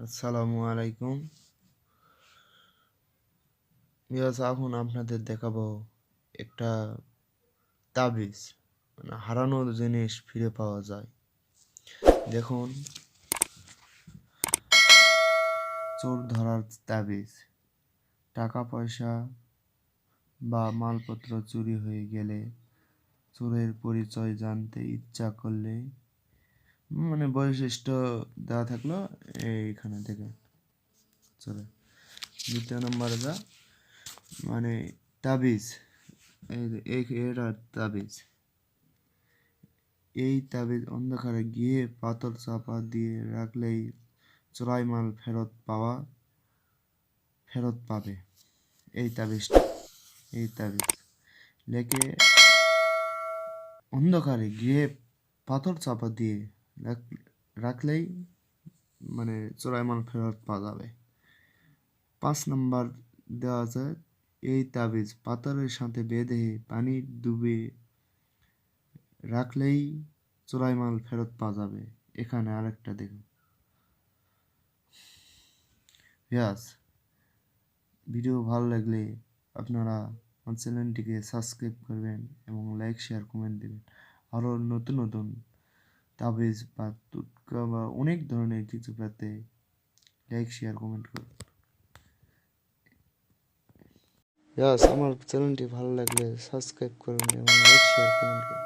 আসসালামু আলাইকুম। ভিউয়ার্স, এখন আপনাদের দেখাবো একটা তাবিজ, মানে হারানো জিনিস ফিরে পাওয়া যায়। দেখুন, চোর ধরার তাবিজ। টাকা পয়সা বা মালপত্র চুরি হয়ে গেলে চোরের পরিচয় জানতে ইচ্ছা করলে, মানে বৈশিষ্ট্য দেওয়া থাকলো এইখানে থেকে চোরের। দ্বিতীয় নম্বরে মানে তাবিজ, এটা তাবিজ। এই তাবিজ অন্ধকারে গিয়ে পাথর চাপা দিয়ে রাখলেই চোরাই মাল ফেরত পাবে। এই তাবিজ লেখে অন্ধকারে গিয়ে পাথর চাপা দিয়ে রাখলেই মানে চোরাই মাল ফেরত পাওয়া যাবে। 5 নম্বর দেওয়া যায়, এই তাবিজ পাথরের সাথে বেঁধে পানি ডুবে রাখলেই চোরাই মাল ফেরত পাওয়া যাবে। এখানে আরেকটা দেখুন। ইয়াস, ভিডিও ভালো লাগলে আপনারা আমার চ্যানেলটিকে সাবস্ক্রাইব করবেন এবং লাইক শেয়ার কমেন্ট দেবেন। আরও নতুন নতুন তাবিজ বা টুটকা বা অনেক ধরনের কিছু পেতে লাইক শেয়ার কমেন্ট করুন। ইয়াস, আমার চ্যানেলটি ভালো লাগলে সাবস্ক্রাইব করুন এবং লাইক শেয়ার কমেন্ট করুন।